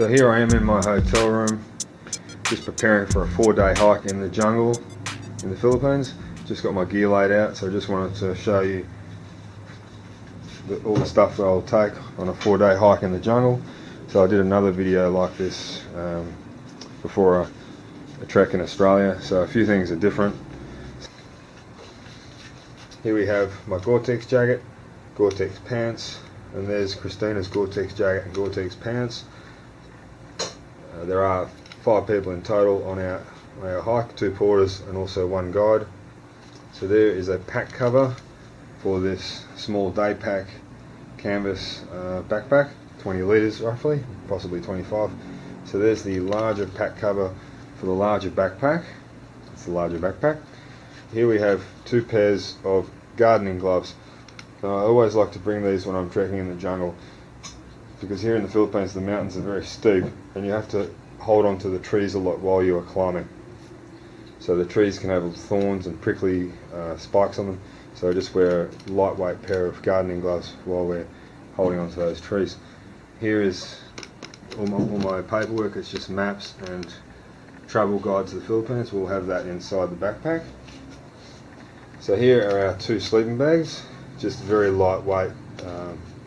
So here I am in my hotel room, just preparing for a 4-day hike in the jungle in the Philippines. Just got my gear laid out, so I just wanted to show you all the stuff that I'll take on a 4-day hike in the jungle. So I did another video like this before a trek in Australia, so a few things are different. Here we have my Gore-Tex jacket, Gore-Tex pants, and there's Christina's Gore-Tex jacket and Gore-Tex pants. There are 5 people in total on our hike, 2 porters and also 1 guide. So there is a pack cover for this small day pack canvas backpack, 20 litres roughly, possibly 25. So there's the larger pack cover for the larger backpack. It's the larger backpack. Here we have 2 pairs of gardening gloves. I always like to bring these when I'm trekking in the jungle, because here in the Philippines the mountains are very steep and you have to hold on to the trees a lot while you are climbing. So the trees can have thorns and prickly spikes on them, so I just wear a lightweight pair of gardening gloves while we're holding onto those trees. Here is all my paperwork. It's just maps and travel guide to the Philippines. We'll have that inside the backpack. So here are our 2 sleeping bags, just very lightweight.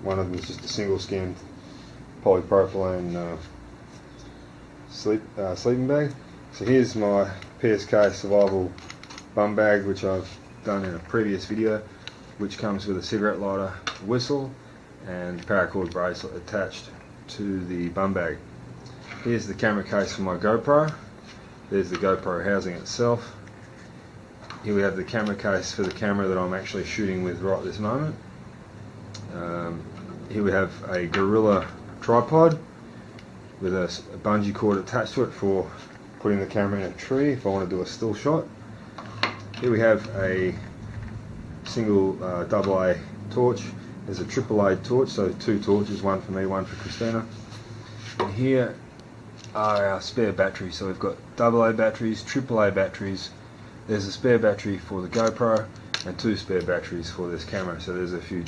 One of them is just a single skin polypropylene sleeping bag. So here's my PSK survival bum bag, which I've done in a previous video, which comes with a cigarette lighter, whistle and paracord bracelet attached to the bum bag. Here's the camera case for my GoPro. There's the GoPro housing itself. Here we have the camera case for the camera that I'm actually shooting with right this moment. Here we have a Gorilla tripod with a bungee cord attached to it for putting the camera in a tree if I want to do a still shot. Here we have a single AA torch. There's a AAA torch, so 2 torches, 1 for me, 1 for Christina. And here are our spare batteries. So we've got AA batteries, AAA batteries. There's a spare battery for the GoPro and 2 spare batteries for this camera. So there's a few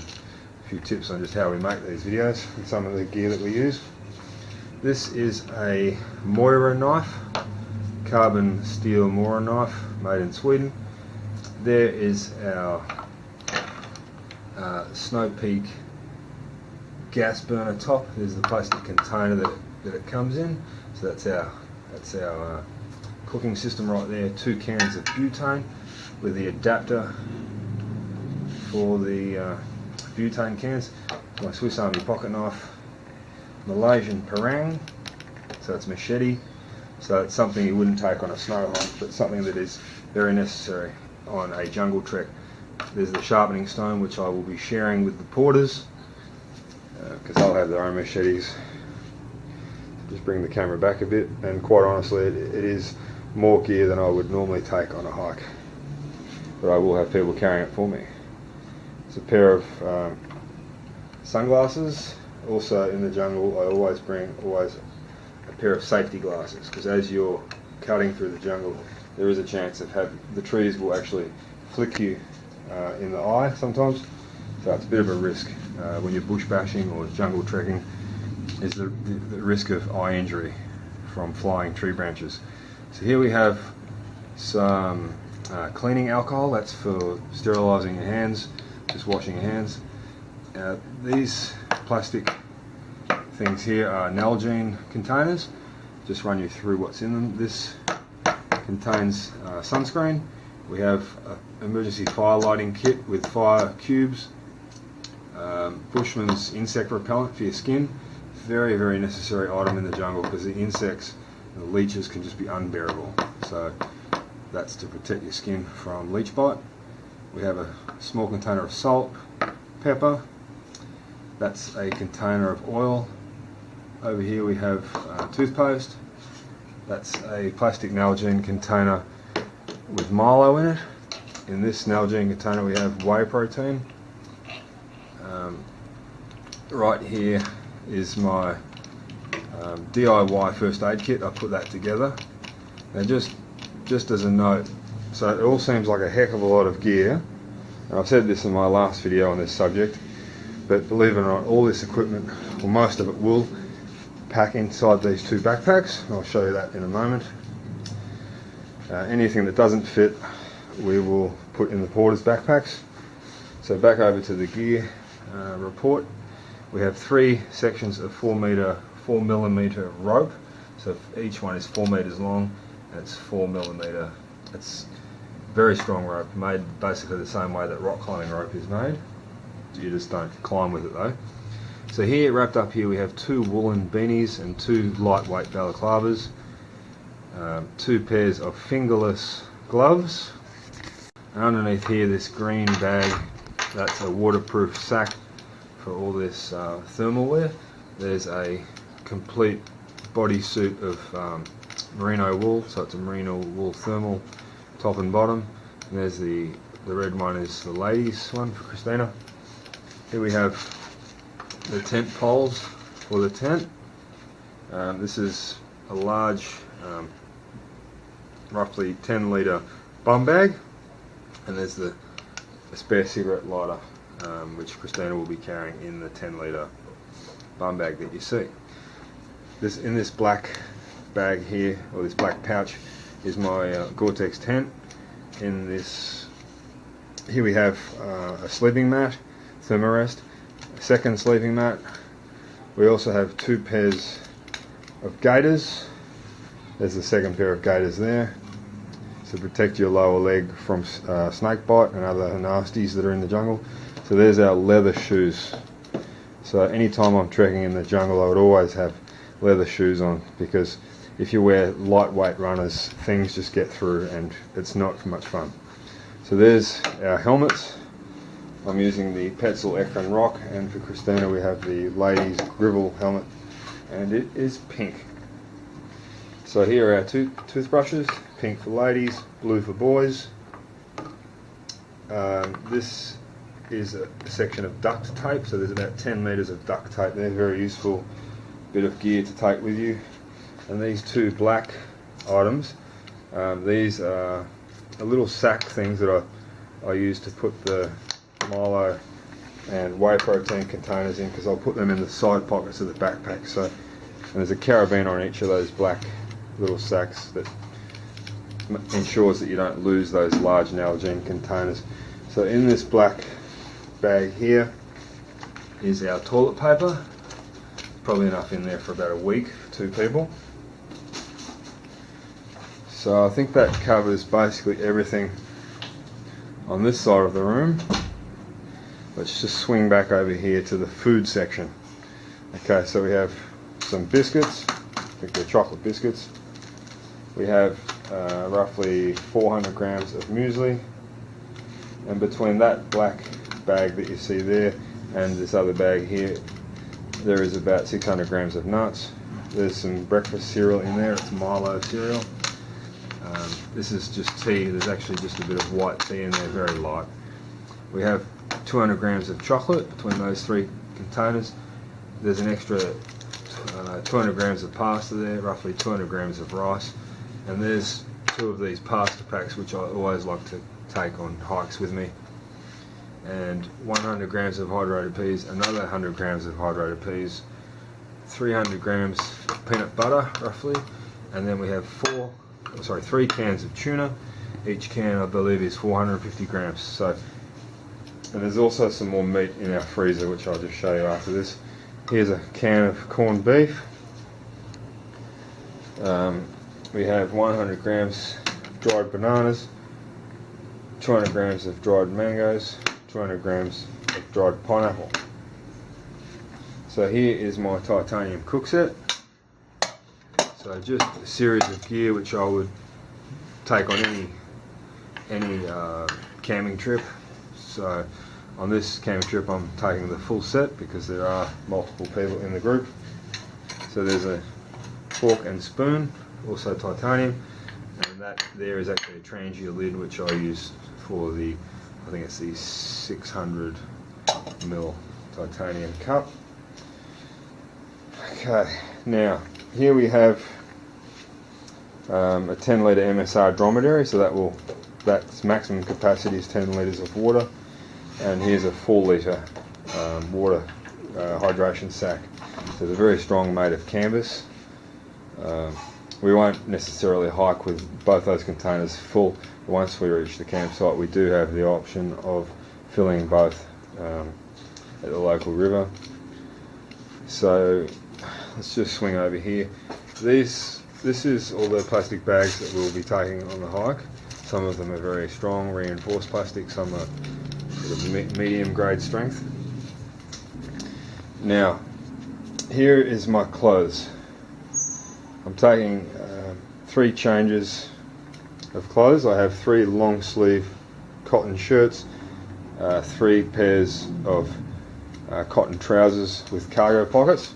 tips on just how we make these videos and some of the gear that we use. This is a Moira knife, carbon steel Moira knife made in Sweden. There is our Snow Peak gas burner top. There's the plastic container that it comes in. So that's our cooking system right there. 2 cans of butane with the adapter for the butane cans. My Swiss Army pocket knife, Malaysian parang, so it's machete. So it's something you wouldn't take on a snow hike, but something that is very necessary on a jungle trek. There's the sharpening stone, which I will be sharing with the porters, because they'll have their own machetes. Just bring the camera back a bit, and quite honestly it is more gear than I would normally take on a hike, but I will have people carrying it for me. It's a pair of sunglasses. Also in the jungle I always bring a pair of safety glasses, because as you're cutting through the jungle there is a chance of the trees will actually flick you in the eye sometimes, so it's a bit of a risk when you're bush bashing or jungle trekking, is the risk of eye injury from flying tree branches. So here we have some cleaning alcohol. That's for sterilising your hands, just washing your hands. These plastic things here are Nalgene containers. Just run you through what's in them. This contains sunscreen. We have an emergency fire lighting kit with fire cubes, Bushman's insect repellent for your skin. Very, very necessary item in the jungle, because the insects and the leeches can just be unbearable. So that's to protect your skin from leech bite. We have a small container of salt, pepper. That's a container of oil. Over here we have toothpaste. That's a plastic Nalgene container with Milo in it. In this Nalgene container we have whey protein. Right here is my DIY first aid kit. I put that together. And just as a note, so it all seems like a heck of a lot of gear, and I've said this in my last video on this subject, but believe it or not, all this equipment, or most of it, will pack inside these two backpacks. I'll show you that in a moment. Anything that doesn't fit we will put in the porter's backpacks. So back over to the gear report. We have 3 sections of 4mm rope. So each one is 4 meters long and it's 4mm. It's very strong rope, made basically the same way that rock climbing rope is made. You just don't climb with it though. So here, wrapped up here, we have 2 woolen beanies and 2 lightweight balaclavas, 2 pairs of fingerless gloves, and underneath here this green bag, that's a waterproof sack for all this thermal wear. There's a complete bodysuit of merino wool, so it's a merino wool thermal top and bottom. And there's the red one is the ladies one for Christina. Here we have the tent poles for the tent. This is a large, roughly 10 litre bum bag, and there's the spare cigarette lighter, which Christina will be carrying in the 10 litre bum bag that you see. In this black bag here, or this black pouch, is my Gore-Tex tent. In this, here we have a sleeping mat, thermarest, a second sleeping mat. We also have 2 pairs of gaiters. There's the second pair of gaiters there, to protect your lower leg from snake bite and other nasties that are in the jungle. So there's our leather shoes. So anytime I'm trekking in the jungle, I would always have leather shoes on, because if you wear lightweight runners, things just get through and it's not much fun. So there's our helmets. I'm using the Petzl Ekron Rock, and for Christina we have the ladies Grivel helmet, and it is pink. So here are our 2 toothbrushes, pink for ladies, blue for boys. This is a section of duct tape, so there's about 10 meters of duct tape there, very useful bit of gear to take with you. And these 2 black items, these are a little sack things that I use to put the Milo and whey protein containers in, because I'll put them in the side pockets of the backpack. So, and there's a carabiner on each of those black little sacks that ensures that you don't lose those large Nalgene containers. So in this black bag here is our toilet paper. Probably enough in there for about a week for 2 people. So I think that covers basically everything on this side of the room. Let's just swing back over here to the food section. Okay, so we have some biscuits, I think they're chocolate biscuits. We have roughly 400 grams of muesli, and between that black bag that you see there and this other bag here, there is about 600 grams of nuts. There's some breakfast cereal in there, it's Milo cereal. This is just tea, there's actually just a bit of white tea in there, very light. We have 200 grams of chocolate between those 3 containers. There's an extra 200 grams of pasta there, roughly 200 grams of rice. And there's 2 of these pasta packs, which I always like to take on hikes with me. And 100 grams of hydrated peas, another 100 grams of hydrated peas, 300 grams of peanut butter, roughly. And then we have 3 cans of tuna. Each can, I believe, is 450 grams. So, and there's also some more meat in our freezer, which I'll just show you after this. Here's a can of corned beef. We have 100 grams dried bananas, 200 grams of dried mangoes, 200 grams of dried pineapple. So here is my titanium cook set. So just a series of gear which I would take on any camping trip. So on this camping trip I'm taking the full set because there are multiple people in the group. So there's a fork and spoon, also titanium, and that there is actually a Trangia lid which I use for the, I think it's the 600ml titanium cup. Okay, now here we have a 10 litre MSR dromedary, so that's maximum capacity is 10 litres of water, and here's a 4 litre water hydration sack. So they're very strong, made of canvas. We won't necessarily hike with both those containers full. Once we reach the campsite, we do have the option of filling both at the local river. So let's just swing over here. This is all the plastic bags that we'll be taking on the hike. Some of them are very strong, reinforced plastic, some are sort of medium grade strength. Now, here is my clothes. I'm taking 3 changes of clothes. I have 3 long sleeve cotton shirts, 3 pairs of cotton trousers with cargo pockets.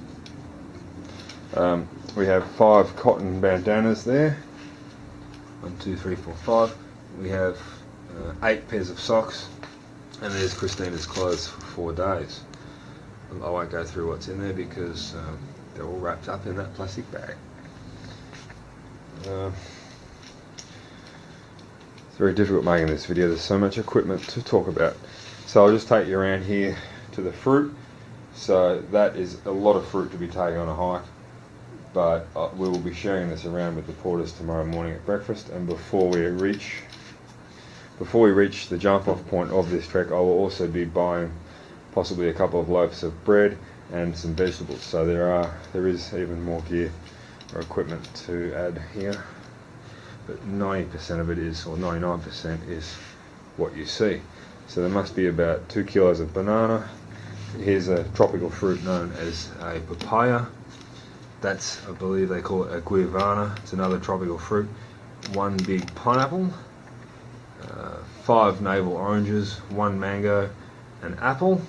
We have 5 cotton bandanas there. 1, 2, 3, 4, 5. We have 8 pairs of socks, and there's Christina's clothes for 4 days. I won't go through what's in there because they're all wrapped up in that plastic bag. It's very difficult making this video. There's so much equipment to talk about. So I'll just take you around here to the fruit. So that is a lot of fruit to be taken on a hike, but we will be sharing this around with the porters tomorrow morning at breakfast. And before we reach the jump off point of this trek, I will also be buying possibly a couple of loaves of bread and some vegetables. So there is even more gear or equipment to add here, but 90% of it is, or 99% is what you see. So there must be about 2 kilos of banana. Here's a tropical fruit known as a papaya. That's, I believe they call it a guavana. It's another tropical fruit. 1 big pineapple, 5 navel oranges, 1 mango, an apple.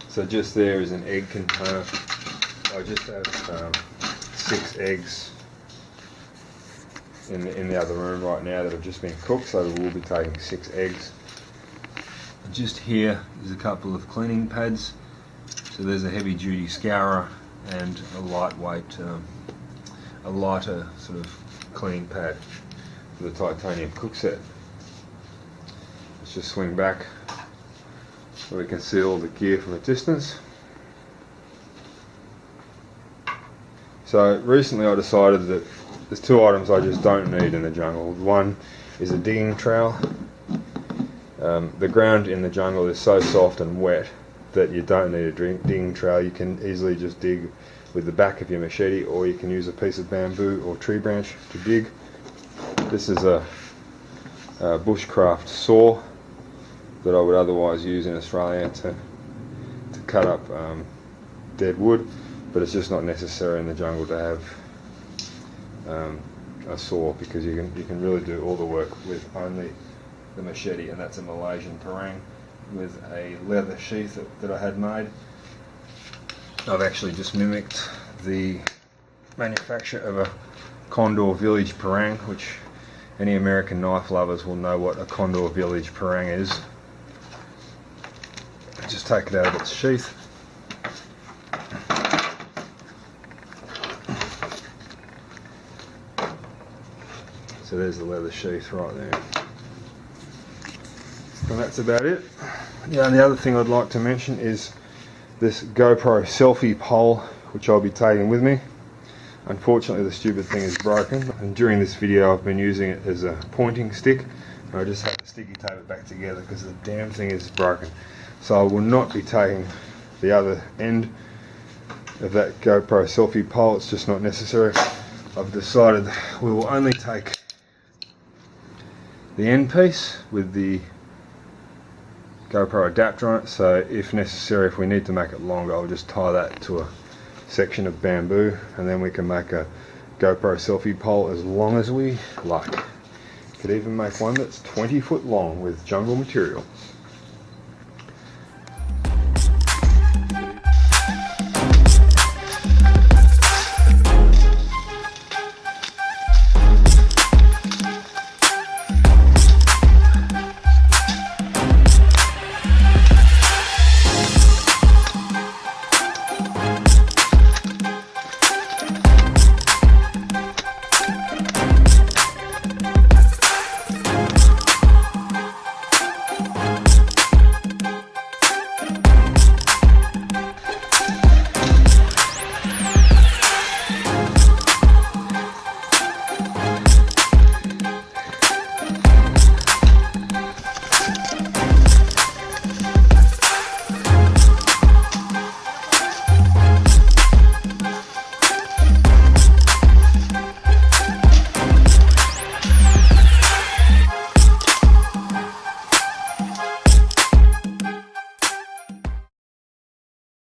So just there is an egg container. I just have 6 eggs in the other room right now that have just been cooked, so we'll be taking 6 eggs. Just here is a couple of cleaning pads. So there's a heavy duty scourer and a lighter sort of cleaning pad for the titanium cook set. Let's just swing back so we can see all the gear from a distance. So recently I decided that there's 2 items I just don't need in the jungle. One is a digging trowel. The ground in the jungle is so soft and wet that you don't need a digging trowel. You can easily just dig with the back of your machete, or you can use a piece of bamboo or tree branch to dig. This is a bushcraft saw that I would otherwise use in Australia to cut up dead wood, but it's just not necessary in the jungle to have a saw, because you can really do all the work with only the machete, and that's a Malaysian parang with a leather sheath that I had made. I've actually just mimicked the manufacture of a Condor Village parang, which any American knife lovers will know what a Condor Village parang is. Just take it out of its sheath. So there's the leather sheath right there. And that's about it. Yeah, and the other thing I'd like to mention is this GoPro selfie pole, which I'll be taking with me. Unfortunately, the stupid thing is broken, and during this video I've been using it as a pointing stick, and I just have to sticky tape it back together because the damn thing is broken. So I will not be taking the other end of that GoPro selfie pole. It's just not necessary. I've decided we will only take the end piece with the GoPro adapter on it, so if necessary, if we need to make it longer, I'll just tie that to a section of bamboo, and then we can make a GoPro selfie pole as long as we like. Could even make one that's 20 foot long with jungle material.